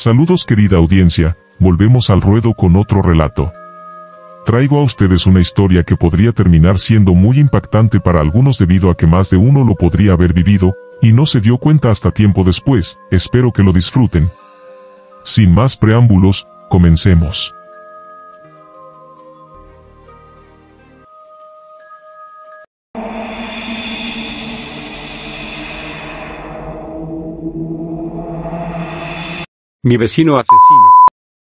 Saludos querida audiencia, volvemos al ruedo con otro relato. Traigo a ustedes una historia que podría terminar siendo muy impactante para algunos debido a que más de uno lo podría haber vivido, y no se dio cuenta hasta tiempo después. Espero que lo disfruten. Sin más preámbulos, comencemos. Mi vecino asesino.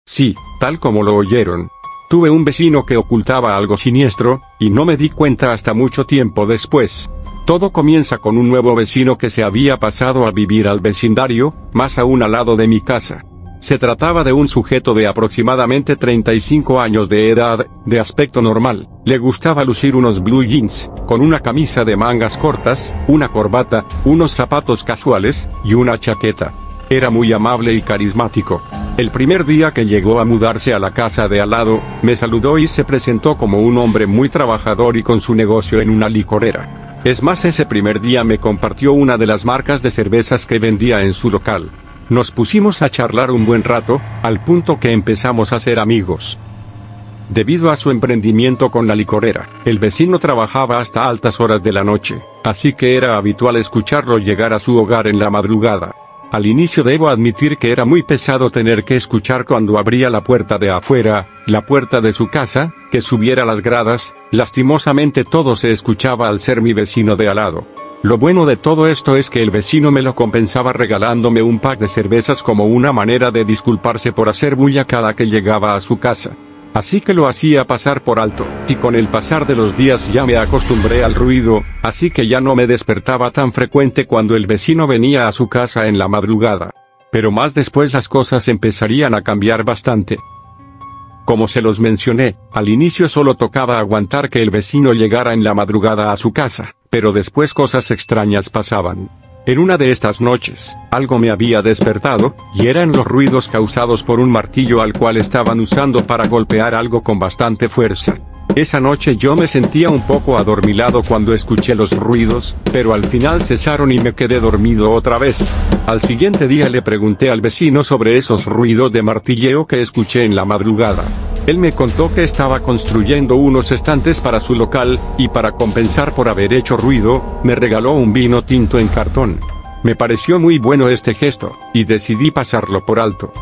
Sí, tal como lo oyeron. Tuve un vecino que ocultaba algo siniestro, y no me di cuenta hasta mucho tiempo después. Todo comienza con un nuevo vecino que se había pasado a vivir al vecindario, más aún al lado de mi casa. Se trataba de un sujeto de aproximadamente 35 años de edad, de aspecto normal. Le gustaba lucir unos blue jeans, con una camisa de mangas cortas, una corbata, unos zapatos casuales, y una chaqueta. Era muy amable y carismático. El primer día que llegó a mudarse a la casa de al lado, me saludó y se presentó como un hombre muy trabajador y con su negocio en una licorera. Es más, ese primer día me compartió una de las marcas de cervezas que vendía en su local. Nos pusimos a charlar un buen rato, al punto que empezamos a ser amigos. Debido a su emprendimiento con la licorera, el vecino trabajaba hasta altas horas de la noche, así que era habitual escucharlo llegar a su hogar en la madrugada. Al inicio debo admitir que era muy pesado tener que escuchar cuando abría la puerta de afuera, la puerta de su casa, que subiera las gradas. Lastimosamente todo se escuchaba al ser mi vecino de al lado. Lo bueno de todo esto es que el vecino me lo compensaba regalándome un pack de cervezas como una manera de disculparse por hacer bulla cada que llegaba a su casa. Así que lo hacía pasar por alto, y con el pasar de los días ya me acostumbré al ruido, así que ya no me despertaba tan frecuente cuando el vecino venía a su casa en la madrugada. Pero más después las cosas empezarían a cambiar bastante. Como se los mencioné, al inicio solo tocaba aguantar que el vecino llegara en la madrugada a su casa, pero después cosas extrañas pasaban. En una de estas noches, algo me había despertado, y eran los ruidos causados por un martillo al cual estaban usando para golpear algo con bastante fuerza. Esa noche yo me sentía un poco adormilado cuando escuché los ruidos, pero al final cesaron y me quedé dormido otra vez. Al siguiente día le pregunté al vecino sobre esos ruidos de martilleo que escuché en la madrugada. Él me contó que estaba construyendo unos estantes para su local, y para compensar por haber hecho ruido, me regaló un vino tinto en cartón. Me pareció muy bueno este gesto, y decidí pasarlo por alto.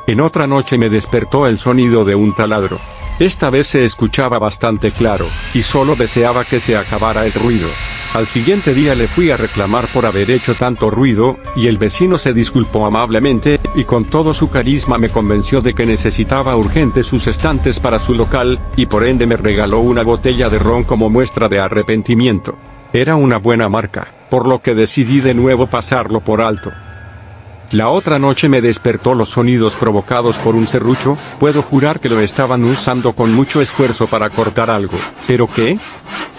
En otra noche me despertó el sonido de un taladro. Esta vez se escuchaba bastante claro, y solo deseaba que se acabara el ruido. Al siguiente día le fui a reclamar por haber hecho tanto ruido, y el vecino se disculpó amablemente, y con todo su carisma me convenció de que necesitaba urgente sus estantes para su local, y por ende me regaló una botella de ron como muestra de arrepentimiento. Era una buena marca, por lo que decidí de nuevo pasarlo por alto. La otra noche me despertó los sonidos provocados por un serrucho. Puedo jurar que lo estaban usando con mucho esfuerzo para cortar algo. ¿Pero qué?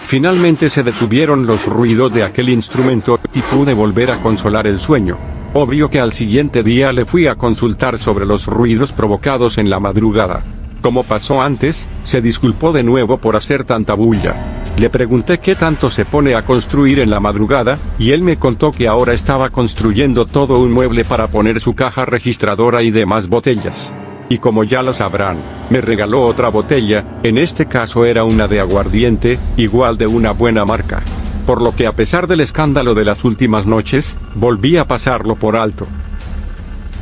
Finalmente se detuvieron los ruidos de aquel instrumento, y pude volver a consolar el sueño. Obvio que al siguiente día le fui a consultar sobre los ruidos provocados en la madrugada. Como pasó antes, se disculpó de nuevo por hacer tanta bulla. Le pregunté qué tanto se pone a construir en la madrugada, y él me contó que ahora estaba construyendo todo un mueble para poner su caja registradora y demás botellas. Y como ya lo sabrán, me regaló otra botella, en este caso era una de aguardiente, igual de una buena marca. Por lo que a pesar del escándalo de las últimas noches, volví a pasarlo por alto.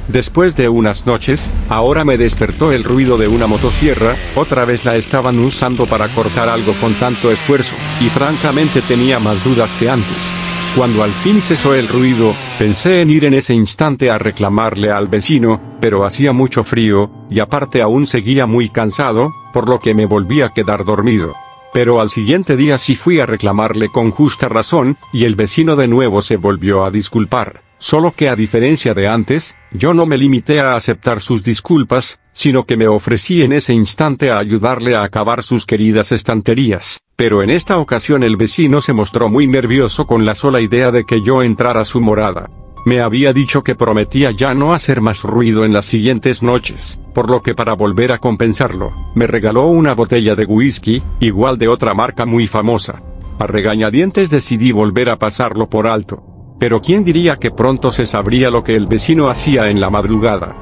Después de unas noches, ahora me despertó el ruido de una motosierra. Otra vez la estaban usando para cortar algo con tanto esfuerzo, y francamente tenía más dudas que antes. Cuando al fin cesó el ruido, pensé en ir en ese instante a reclamarle al vecino, pero hacía mucho frío, y aparte aún seguía muy cansado, por lo que me volví a quedar dormido. Pero al siguiente día sí fui a reclamarle con justa razón, y el vecino de nuevo se volvió a disculpar. Solo que a diferencia de antes, yo no me limité a aceptar sus disculpas, sino que me ofrecí en ese instante a ayudarle a acabar sus queridas estanterías. Pero en esta ocasión el vecino se mostró muy nervioso con la sola idea de que yo entrara a su morada. Me había dicho que prometía ya no hacer más ruido en las siguientes noches, por lo que para volver a compensarlo, me regaló una botella de whisky, igual de otra marca muy famosa. A regañadientes decidí volver a pasarlo por alto. Pero quién diría que pronto se sabría lo que el vecino hacía en la madrugada.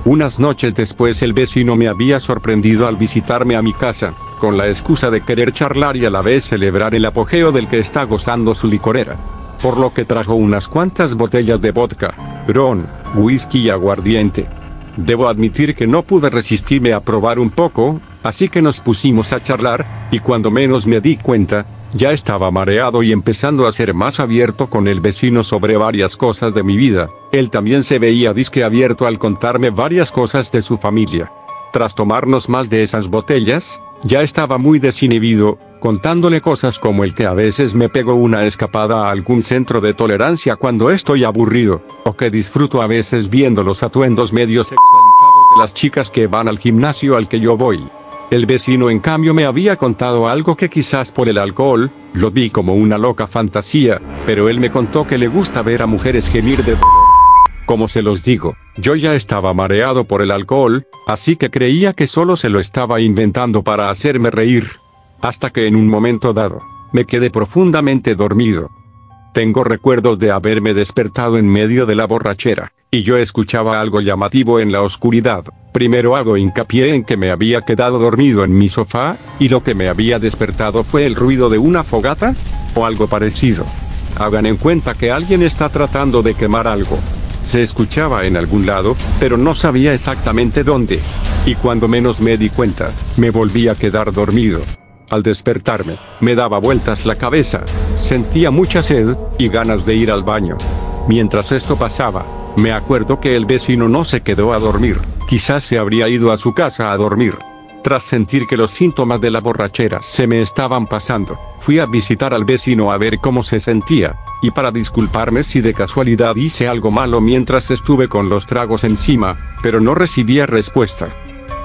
Unas noches después el vecino me había sorprendido al visitarme a mi casa, con la excusa de querer charlar y a la vez celebrar el apogeo del que está gozando su licorera. Por lo que trajo unas cuantas botellas de vodka, ron, whisky y aguardiente. Debo admitir que no pude resistirme a probar un poco, así que nos pusimos a charlar, y cuando menos me di cuenta, ya estaba mareado y empezando a ser más abierto con el vecino sobre varias cosas de mi vida. Él también se veía disque abierto al contarme varias cosas de su familia. Tras tomarnos más de esas botellas, ya estaba muy desinhibido, contándole cosas como el que a veces me pego una escapada a algún centro de tolerancia cuando estoy aburrido, o que disfruto a veces viendo los atuendos medio sexualizados de las chicas que van al gimnasio al que yo voy. El vecino en cambio me había contado algo que quizás por el alcohol, lo vi como una loca fantasía, pero él me contó que le gusta ver a mujeres gemir de... Como se los digo, yo ya estaba mareado por el alcohol, así que creía que solo se lo estaba inventando para hacerme reír. Hasta que en un momento dado, me quedé profundamente dormido. Tengo recuerdos de haberme despertado en medio de la borrachera, y yo escuchaba algo llamativo en la oscuridad. Primero hago hincapié en que me había quedado dormido en mi sofá, y lo que me había despertado fue el ruido de una fogata, o algo parecido. Hagan en cuenta que alguien está tratando de quemar algo. Se escuchaba en algún lado, pero no sabía exactamente dónde. Y cuando menos me di cuenta, me volví a quedar dormido. Al despertarme, me daba vueltas la cabeza, sentía mucha sed, y ganas de ir al baño. Mientras esto pasaba, me acuerdo que el vecino no se quedó a dormir, quizás se habría ido a su casa a dormir. Tras sentir que los síntomas de la borrachera se me estaban pasando, fui a visitar al vecino a ver cómo se sentía, y para disculparme si de casualidad hice algo malo mientras estuve con los tragos encima, pero no recibía respuesta.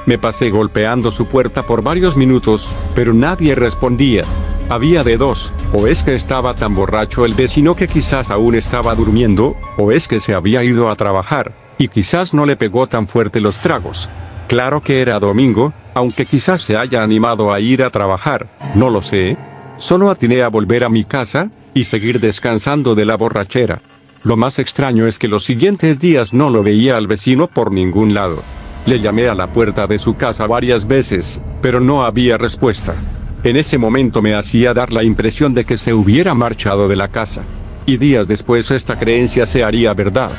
Me pasé golpeando su puerta por varios minutos, pero nadie respondía. Había de dos, o es que estaba tan borracho el vecino que quizás aún estaba durmiendo, o es que se había ido a trabajar, y quizás no le pegó tan fuerte los tragos. Claro que era domingo, aunque quizás se haya animado a ir a trabajar, no lo sé. Solo atiné a volver a mi casa, y seguir descansando de la borrachera. Lo más extraño es que los siguientes días no lo veía al vecino por ningún lado. Le llamé a la puerta de su casa varias veces, pero no había respuesta. En ese momento me hacía dar la impresión de que se hubiera marchado de la casa. Y días después esta creencia se haría verdad.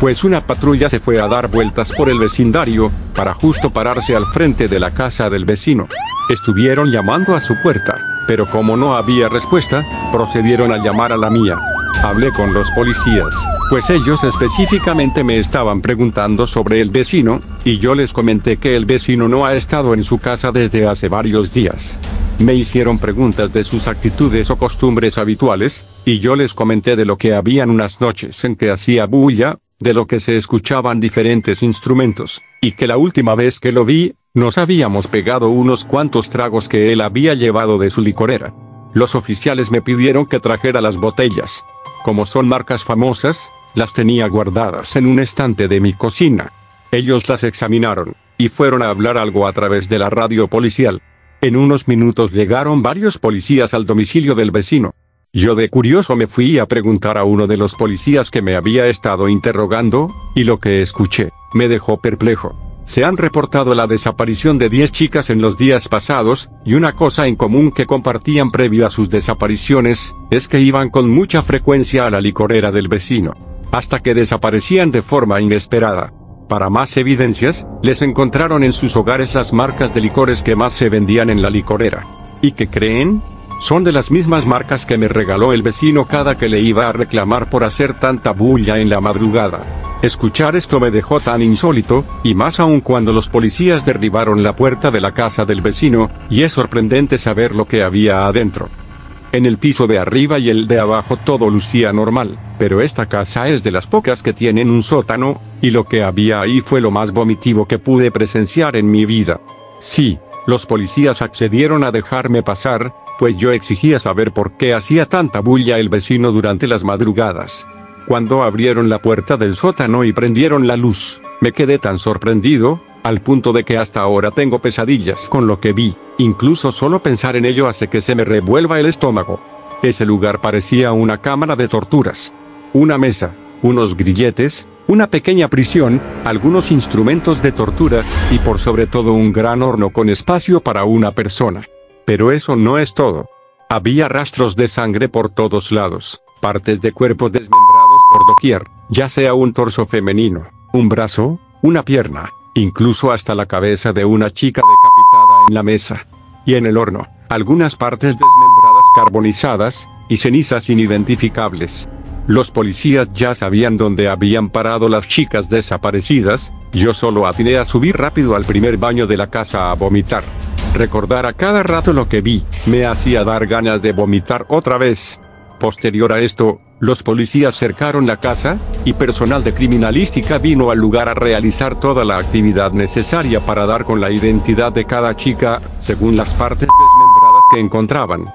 Pues una patrulla se fue a dar vueltas por el vecindario, para justo pararse al frente de la casa del vecino. Estuvieron llamando a su puerta, pero como no había respuesta, procedieron a llamar a la mía. Hablé con los policías, pues ellos específicamente me estaban preguntando sobre el vecino, y yo les comenté que el vecino no ha estado en su casa desde hace varios días. Me hicieron preguntas de sus actitudes o costumbres habituales, y yo les comenté de lo que habían unas noches en que hacía bulla, de lo que se escuchaban diferentes instrumentos, y que la última vez que lo vi, nos habíamos pegado unos cuantos tragos que él había llevado de su licorera. Los oficiales me pidieron que trajera las botellas. Como son marcas famosas, las tenía guardadas en un estante de mi cocina. Ellos las examinaron, y fueron a hablar algo a través de la radio policial. En unos minutos llegaron varios policías al domicilio del vecino. Yo de curioso me fui a preguntar a uno de los policías que me había estado interrogando, y lo que escuché, me dejó perplejo. Se han reportado la desaparición de 10 chicas en los días pasados, y una cosa en común que compartían previo a sus desapariciones, es que iban con mucha frecuencia a la licorera del vecino, hasta que desaparecían de forma inesperada. Para más evidencias, les encontraron en sus hogares las marcas de licores que más se vendían en la licorera. ¿Y qué creen? Son de las mismas marcas que me regaló el vecino cada que le iba a reclamar por hacer tanta bulla en la madrugada. Escuchar esto me dejó tan insólito, y más aún cuando los policías derribaron la puerta de la casa del vecino, y es sorprendente saber lo que había adentro. En el piso de arriba y el de abajo todo lucía normal, pero esta casa es de las pocas que tienen un sótano, y lo que había ahí fue lo más vomitivo que pude presenciar en mi vida. Sí, los policías accedieron a dejarme pasar, pues yo exigía saber por qué hacía tanta bulla el vecino durante las madrugadas. Cuando abrieron la puerta del sótano y prendieron la luz, me quedé tan sorprendido, al punto de que hasta ahora tengo pesadillas con lo que vi, incluso solo pensar en ello hace que se me revuelva el estómago. Ese lugar parecía una cámara de torturas. Una mesa, unos grilletes, Una pequeña prisión, algunos instrumentos de tortura, y por sobre todo un gran horno con espacio para una persona. Pero eso no es todo. Había rastros de sangre por todos lados, partes de cuerpos desmembrados por doquier, ya sea un torso femenino, un brazo, una pierna, incluso hasta la cabeza de una chica decapitada en la mesa. Y en el horno, algunas partes desmembradas carbonizadas, y cenizas inidentificables. Los policías ya sabían dónde habían parado las chicas desaparecidas, yo solo atiné a subir rápido al primer baño de la casa a vomitar. Recordar a cada rato lo que vi, me hacía dar ganas de vomitar otra vez. Posterior a esto, los policías cercaron la casa, y personal de criminalística vino al lugar a realizar toda la actividad necesaria para dar con la identidad de cada chica, según las partes desmembradas que encontraban.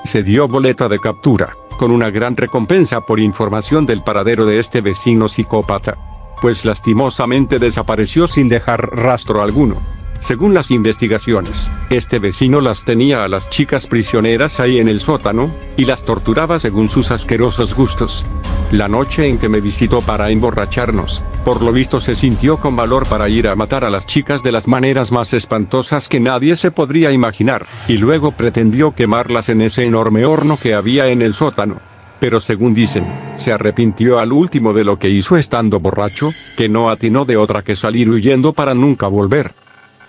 Se dio boleta de captura, con una gran recompensa por información del paradero de este vecino psicópata, pues lastimosamente desapareció sin dejar rastro alguno. Según las investigaciones, este vecino las tenía a las chicas prisioneras ahí en el sótano, y las torturaba según sus asquerosos gustos. La noche en que me visitó para emborracharnos, por lo visto se sintió con valor para ir a matar a las chicas de las maneras más espantosas que nadie se podría imaginar, y luego pretendió quemarlas en ese enorme horno que había en el sótano. Pero según dicen, se arrepintió al último de lo que hizo estando borracho, que no atinó de otra que salir huyendo para nunca volver.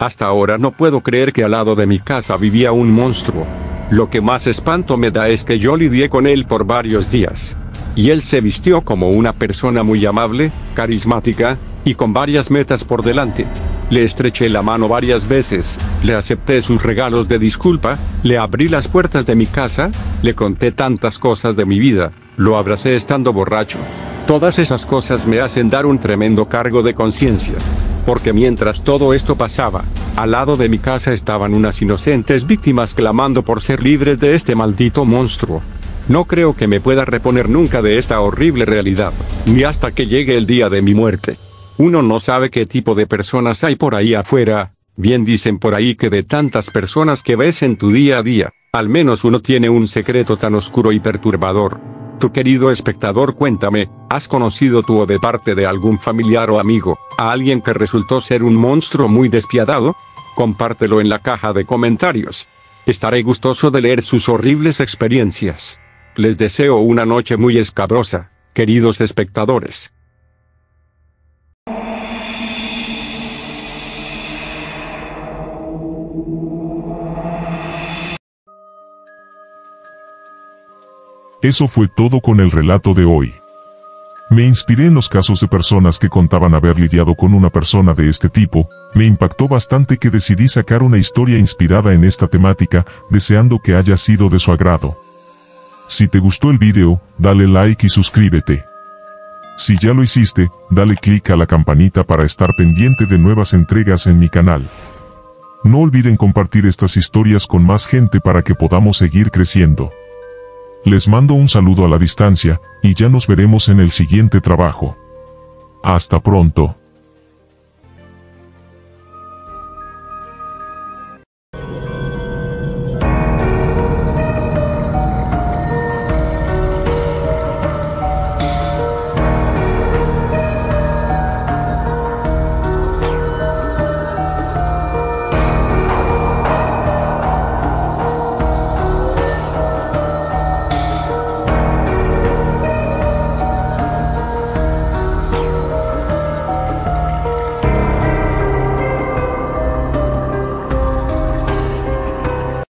Hasta ahora no puedo creer que al lado de mi casa vivía un monstruo. Lo que más espanto me da es que yo lidié con él por varios días. Y él se vistió como una persona muy amable, carismática, y con varias metas por delante. Le estreché la mano varias veces, le acepté sus regalos de disculpa, le abrí las puertas de mi casa, le conté tantas cosas de mi vida, lo abracé estando borracho. Todas esas cosas me hacen dar un tremendo cargo de conciencia. Porque mientras todo esto pasaba, al lado de mi casa estaban unas inocentes víctimas clamando por ser libres de este maldito monstruo. No creo que me pueda reponer nunca de esta horrible realidad, ni hasta que llegue el día de mi muerte. Uno no sabe qué tipo de personas hay por ahí afuera, bien dicen por ahí que de tantas personas que ves en tu día a día, al menos uno tiene un secreto tan oscuro y perturbador. Tu querido espectador, cuéntame, ¿has conocido tú o de parte de algún familiar o amigo, a alguien que resultó ser un monstruo muy despiadado? Compártelo en la caja de comentarios. Estaré gustoso de leer sus horribles experiencias. Les deseo una noche muy escabrosa, queridos espectadores. Eso fue todo con el relato de hoy. Me inspiré en los casos de personas que contaban haber lidiado con una persona de este tipo, me impactó bastante que decidí sacar una historia inspirada en esta temática, deseando que haya sido de su agrado. Si te gustó el video, dale like y suscríbete. Si ya lo hiciste, dale click a la campanita para estar pendiente de nuevas entregas en mi canal. No olviden compartir estas historias con más gente para que podamos seguir creciendo. Les mando un saludo a la distancia, y ya nos veremos en el siguiente trabajo. Hasta pronto.